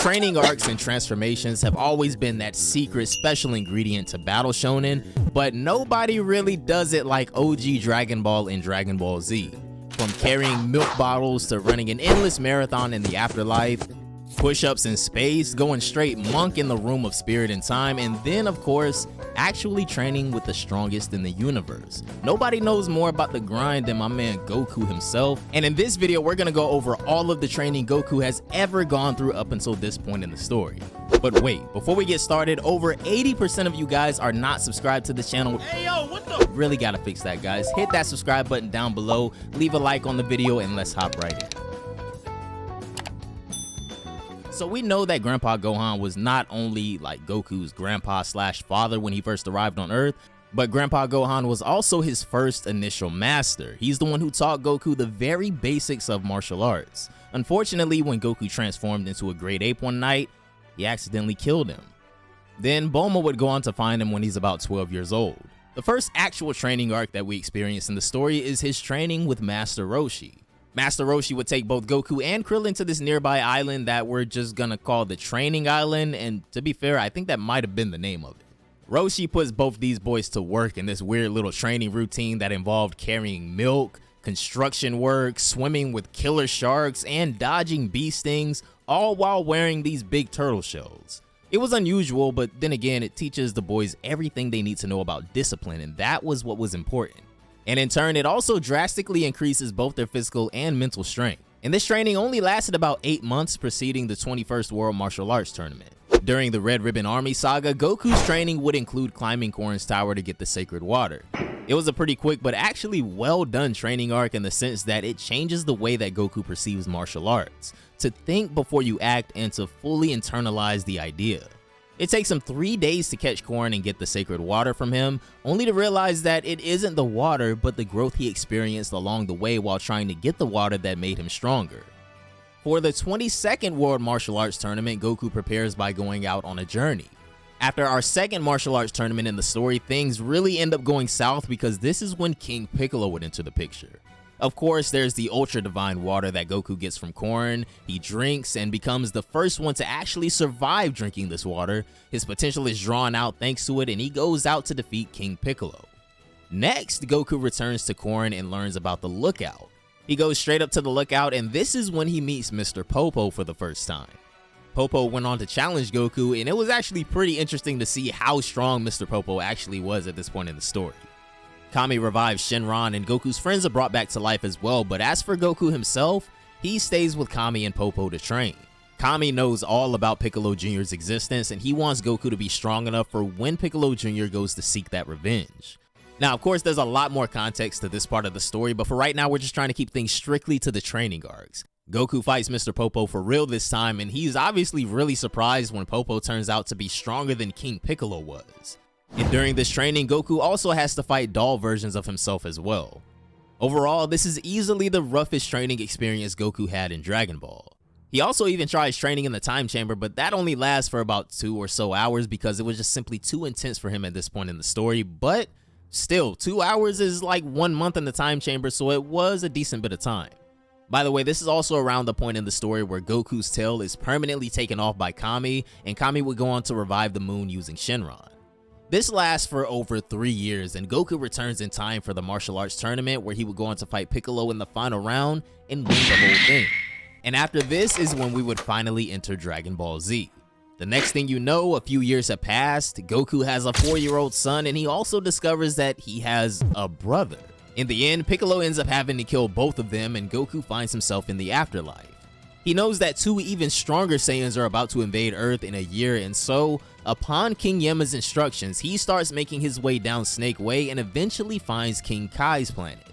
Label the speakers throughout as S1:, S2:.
S1: Training arcs and transformations have always been that secret special ingredient to Battle Shonen, but nobody really does it like OG Dragon Ball and Dragon Ball Z. From carrying milk bottles to running an endless marathon in the afterlife, push-ups in space, going straight monk in the room of spirit and time, and then of course, actually training with the strongest in the universe. Nobody knows more about the grind than my man Goku himself, and in this video we're gonna go over all of the training Goku has ever gone through up until this point in the story. But wait, before we get started, over 80% of you guys are not subscribed to the channel. Hey yo, what the? Really gotta fix that, guys. Hit that subscribe button down below, leave a like on the video, and let's hop right in. So we know that Grandpa Gohan was not only like Goku's grandpa slash father when he first arrived on Earth, but Grandpa Gohan was also his first initial master. He's the one who taught Goku the very basics of martial arts. Unfortunately, when Goku transformed into a great ape one night, he accidentally killed him. Then Bulma would go on to find him when he's about 12 years old. The first actual training arc that we experience in the story is his training with Master Roshi. Master Roshi would take both Goku and Krillin to this nearby island that we're just gonna call the Training Island, and to be fair, I think that might have been the name of it. Roshi puts both these boys to work in this weird little training routine that involved carrying milk, construction work, swimming with killer sharks, and dodging bee stings, all while wearing these big turtle shells. It was unusual, but then again, it teaches the boys everything they need to know about discipline, and that was what was important. And in turn, it also drastically increases both their physical and mental strength. And this training only lasted about 8 months preceding the 21st World Martial Arts Tournament. During the Red Ribbon Army saga, Goku's training would include climbing Korin's tower to get the sacred water. It was a pretty quick but actually well done training arc in the sense that it changes the way that Goku perceives martial arts, to think before you act and to fully internalize the idea. It takes him 3 days to catch Korin and get the sacred water from him, only to realize that it isn't the water but the growth he experienced along the way while trying to get the water that made him stronger. For the 22nd World Martial Arts Tournament, Goku prepares by going out on a journey. After our second martial arts tournament in the story, things really end up going south because this is when King Piccolo would enter the picture. Of course, there's the ultra divine water that Goku gets from Korin. He drinks and becomes the first one to actually survive drinking this water. His potential is drawn out thanks to it, and he goes out to defeat King Piccolo. Next, Goku returns to Korin and learns about the lookout. He goes straight up to the lookout, and this is when he meets Mr. Popo for the first time. Popo went on to challenge Goku, and it was actually pretty interesting to see how strong Mr. Popo actually was at this point in the story. Kami revives Shenron, and Goku's friends are brought back to life as well, but as for Goku himself, he stays with Kami and Popo to train. Kami knows all about Piccolo Jr.'s existence, and he wants Goku to be strong enough for when Piccolo Jr. goes to seek that revenge. Now, of course, there's a lot more context to this part of the story, but for right now, we're just trying to keep things strictly to the training arcs. Goku fights Mr. Popo for real this time, and he's obviously really surprised when Popo turns out to be stronger than King Piccolo was. And during this training, Goku also has to fight doll versions of himself as well. Overall, this is easily the roughest training experience Goku had in Dragon Ball. He also even tries training in the time chamber, but that only lasts for about 2 or so hours because it was just simply too intense for him at this point in the story. But still, 2 hours is like 1 month in the time chamber, so it was a decent bit of time. By the way, this is also around the point in the story where Goku's tail is permanently taken off by Kami, and Kami would go on to revive the moon using Shenron. This lasts for over 3 years, and Goku returns in time for the martial arts tournament where he would go on to fight Piccolo in the final round and win the whole thing. And after this is when we would finally enter Dragon Ball Z. The next thing you know, a few years have passed, Goku has a 4-year-old son, and he also discovers that he has a brother. In the end, Piccolo ends up having to kill both of them, and Goku finds himself in the afterlife. He knows that 2 even stronger Saiyans are about to invade Earth in a year, and so, upon King Yema's instructions, he starts making his way down Snake Way and eventually finds King Kai's planet.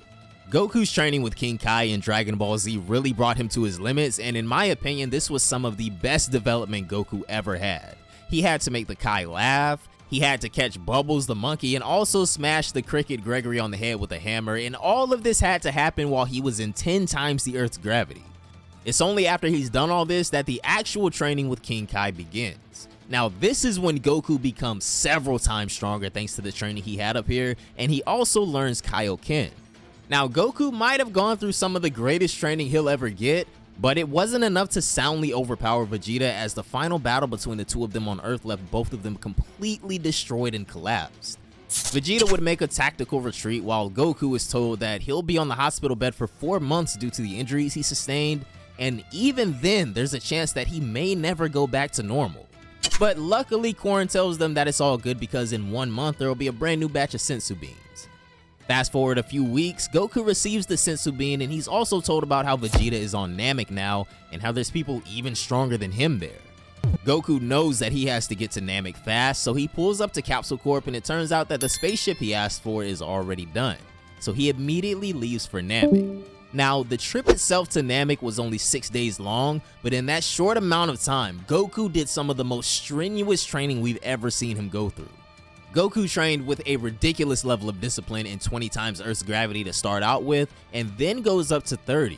S1: Goku's training with King Kai in Dragon Ball Z really brought him to his limits, and in my opinion, this was some of the best development Goku ever had. He had to make the Kai laugh, he had to catch Bubbles the monkey, and also smash the cricket Gregory on the head with a hammer, and all of this had to happen while he was in 10 times the Earth's gravity. It's only after he's done all this that the actual training with King Kai begins. Now, this is when Goku becomes several times stronger thanks to the training he had up here, and he also learns Kaioken. Now, Goku might have gone through some of the greatest training he'll ever get, But it wasn't enough to soundly overpower Vegeta, as the final battle between the two of them on Earth left both of them completely destroyed and collapsed. Vegeta would make a tactical retreat, while Goku is told that he'll be on the hospital bed for 4 months due to the injuries he sustained, and even then there's a chance that he may never go back to normal. But luckily Korin tells them that it's all good because in 1 month there will be a brand new batch of sensu beans. Fast forward a few weeks, Goku receives the sensu bean, and he's also told about how Vegeta is on Namek now and how there's people even stronger than him there. Goku knows that he has to get to Namek fast, so he pulls up to Capsule Corp, and it turns out that the spaceship he asked for is already done. So he immediately leaves for Namek. Now, the trip itself to Namek was only 6 days long, but in that short amount of time, Goku did some of the most strenuous training we've ever seen him go through. Goku trained with a ridiculous level of discipline and 20 times Earth's gravity to start out with, and then goes up to 30.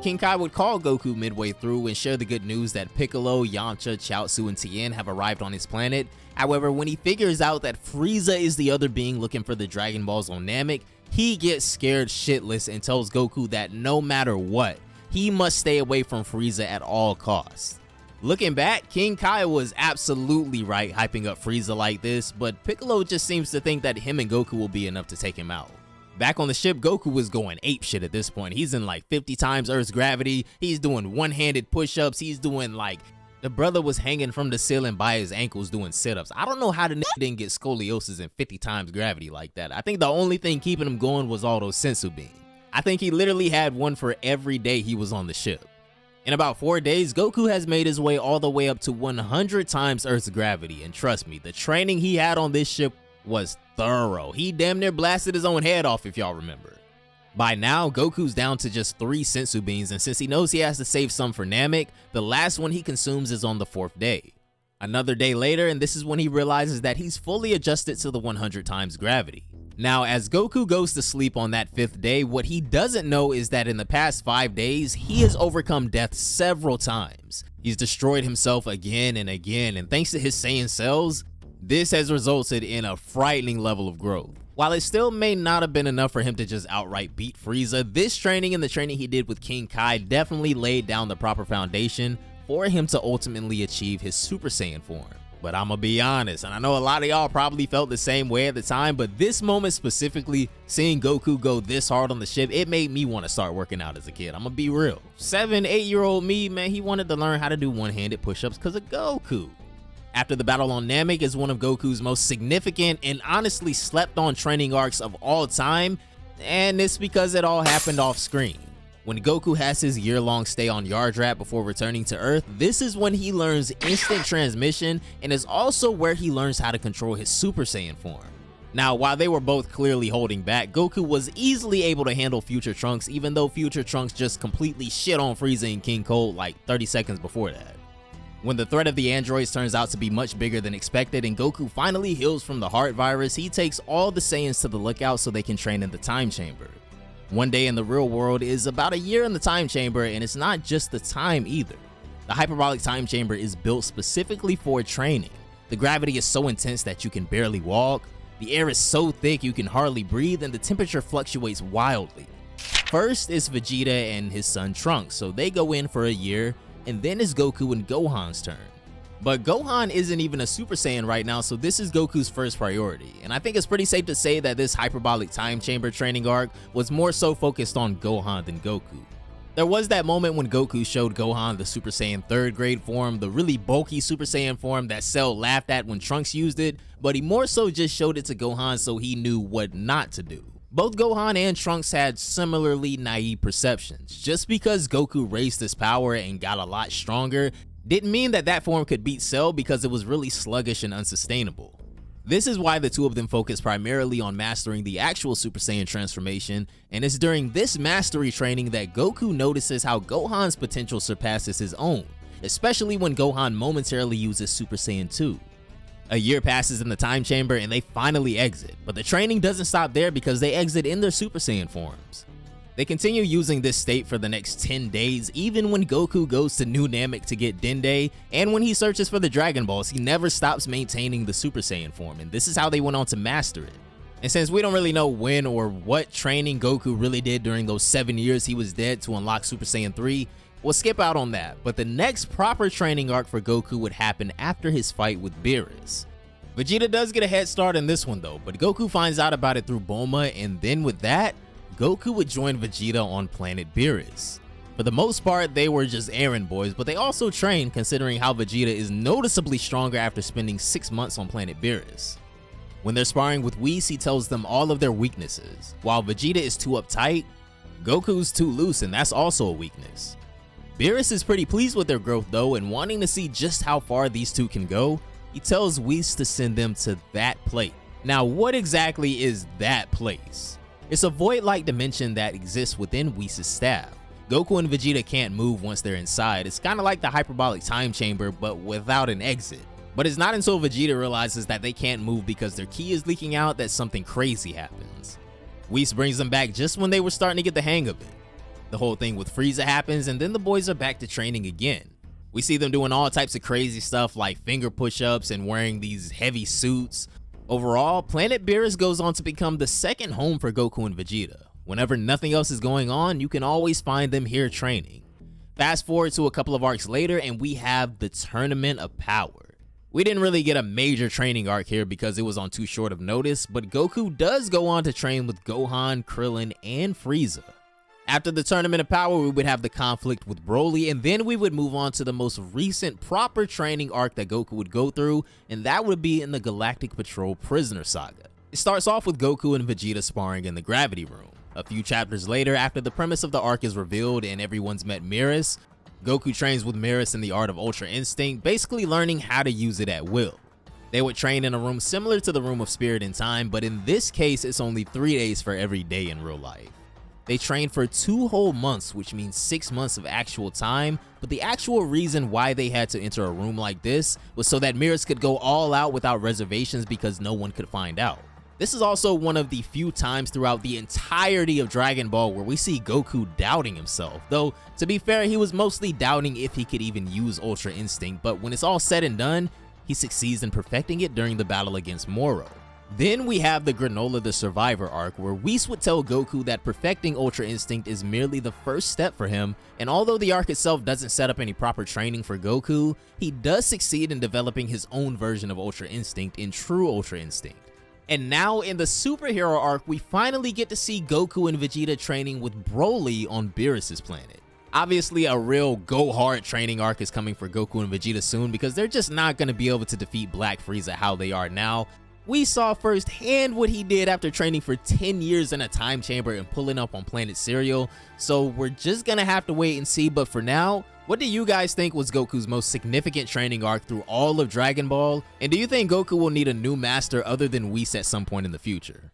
S1: King Kai would call Goku midway through and share the good news that Piccolo, Yamcha, Chaozu, and Tien have arrived on his planet. However, when he figures out that Frieza is the other being looking for the Dragon Balls on Namek, he gets scared shitless and tells Goku that no matter what, he must stay away from Frieza at all costs. Looking back, King Kai was absolutely right hyping up Frieza like this, but Piccolo just seems to think that him and Goku will be enough to take him out. Back on the ship, Goku was going apeshit at this point. He's in like 50 times Earth's gravity, he's doing one-handed push-ups, he's doing like, the brother was hanging from the ceiling by his ankles doing sit-ups. I don't know how the nigga didn't get scoliosis in 50 times gravity like that. I think the only thing keeping him going was all those sensu beans. I think he literally had one for every day he was on the ship. In about 4 days, Goku has made his way all the way up to 100 times Earth's gravity, and trust me, the training he had on this ship was thorough. He damn near blasted his own head off, if y'all remember. By now, Goku's down to just 3 sensu beans, and since he knows he has to save some for Namek, the last one he consumes is on the 4th day. Another day later, and this is when he realizes that he's fully adjusted to the 100 times gravity. Now, as Goku goes to sleep on that 5th day, what he doesn't know is that in the past 5 days, he has overcome death several times. He's destroyed himself again and again, and thanks to his Saiyan cells, this has resulted in a frightening level of growth. While it still may not have been enough for him to just outright beat Frieza, this training and the training he did with King Kai definitely laid down the proper foundation for him to ultimately achieve his Super Saiyan form. But I'ma be honest, and I know a lot of y'all probably felt the same way at the time, but this moment specifically, seeing Goku go this hard on the ship, it made me want to start working out as a kid. I'ma be real. 7-8-year-old me, man, he wanted to learn how to do one-handed push-ups because of Goku. After the battle on Namek is one of Goku's most significant and honestly slept on training arcs of all time, and it's because it all happened off screen. When Goku has his year-long stay on Yardrat before returning to Earth, this is when he learns instant transmission and is also where he learns how to control his Super Saiyan form. Now, while they were both clearly holding back, Goku was easily able to handle Future Trunks, even though Future Trunks just completely shit on Frieza and King Cold like 30 seconds before that. When the threat of the androids turns out to be much bigger than expected and Goku finally heals from the heart virus, he takes all the Saiyans to the lookout so they can train in the time chamber. 1 day in the real world is about a year in the time chamber, and it's not just the time either. The hyperbolic time chamber is built specifically for training. The gravity is so intense that you can barely walk, the air is so thick you can hardly breathe, and the temperature fluctuates wildly. First is Vegeta and his son Trunks, so they go in for a year, and then it's Goku and Gohan's turn. But Gohan isn't even a Super Saiyan right now, so this is Goku's first priority, and I think it's pretty safe to say that this hyperbolic time chamber training arc was more so focused on Gohan than Goku. There was that moment when Goku showed Gohan the Super Saiyan 3rd grade form, the really bulky Super Saiyan form that Cell laughed at when Trunks used it, but he more so just showed it to Gohan so he knew what not to do. Both Gohan and Trunks had similarly naive perceptions. Just because Goku raised his power and got a lot stronger didn't mean that that form could beat Cell, because it was really sluggish and unsustainable. This is why the two of them focus primarily on mastering the actual Super Saiyan transformation, and it's during this mastery training that Goku notices how Gohan's potential surpasses his own, especially when Gohan momentarily uses Super Saiyan 2. A year passes in the time chamber and they finally exit, but the training doesn't stop there because they exit in their Super Saiyan forms. They continue using this state for the next 10 days, even when Goku goes to New Namek to get Dende, and when he searches for the Dragon Balls, he never stops maintaining the Super Saiyan form, and this is how they went on to master it. And since we don't really know when or what training Goku really did during those 7 years he was dead to unlock Super Saiyan 3, We'll skip out on that, but the next proper training arc for Goku would happen after his fight with Beerus. Vegeta does get a head start in this one though, but Goku finds out about it through Bulma, and then with that, Goku would join Vegeta on planet Beerus. For the most part, they were just errand boys, but they also trained considering how Vegeta is noticeably stronger after spending 6 months on planet Beerus. When they're sparring with Whis, he tells them all of their weaknesses. While Vegeta is too uptight, Goku's too loose, and that's also a weakness. Beerus is pretty pleased with their growth though, and wanting to see just how far these two can go, he tells Whis to send them to that plate. Now, what exactly is that place? It's a void-like dimension that exists within Whis' staff. Goku and Vegeta can't move once they're inside. It's kind of like the hyperbolic time chamber, but without an exit. But it's not until Vegeta realizes that they can't move because their ki is leaking out that something crazy happens. Whis brings them back just when they were starting to get the hang of it. The whole thing with Frieza happens, and then the boys are back to training again. We see them doing all types of crazy stuff like finger push-ups and wearing these heavy suits. Overall, Planet Beerus goes on to become the second home for Goku and Vegeta. Whenever nothing else is going on, you can always find them here training. Fast forward to a couple of arcs later, and we have the Tournament of Power. We didn't really get a major training arc here because it was on too short of notice, but Goku does go on to train with Gohan, Krillin, and Frieza. After the Tournament of Power, we would have the conflict with Broly, and then we would move on to the most recent proper training arc that Goku would go through, and that would be in the Galactic Patrol Prisoner Saga. It starts off with Goku and Vegeta sparring in the Gravity Room. A few chapters later, after the premise of the arc is revealed and everyone's met Mirrors, Goku trains with Mirrors in the art of Ultra Instinct, basically learning how to use it at will. They would train in a room similar to the Room of Spirit and Time, but in this case, it's only 3 days for every day in real life. They trained for 2 whole months, which means 6 months of actual time, but the actual reason why they had to enter a room like this was so that Mirrors could go all out without reservations because no one could find out. This is also one of the few times throughout the entirety of Dragon Ball where we see Goku doubting himself, though to be fair, he was mostly doubting if he could even use Ultra Instinct, but when it's all said and done, he succeeds in perfecting it during the battle against Moro. Then we have the Granola the Survivor arc where Whis would tell Goku that perfecting Ultra Instinct is merely the first step for him, and although the arc itself doesn't set up any proper training for Goku, he does succeed in developing his own version of Ultra Instinct in True Ultra Instinct. And now in the superhero arc, we finally get to see Goku and Vegeta training with Broly on Beerus' planet. Obviously, a real go hard training arc is coming for Goku and Vegeta soon because they're just not going to be able to defeat Black Frieza how they are now. We saw firsthand what he did after training for 10 years in a time chamber and pulling up on Planet Cereal, so we're just gonna have to wait and see. But for now, what do you guys think was Goku's most significant training arc through all of Dragon Ball? And do you think Goku will need a new master other than Whis at some point in the future?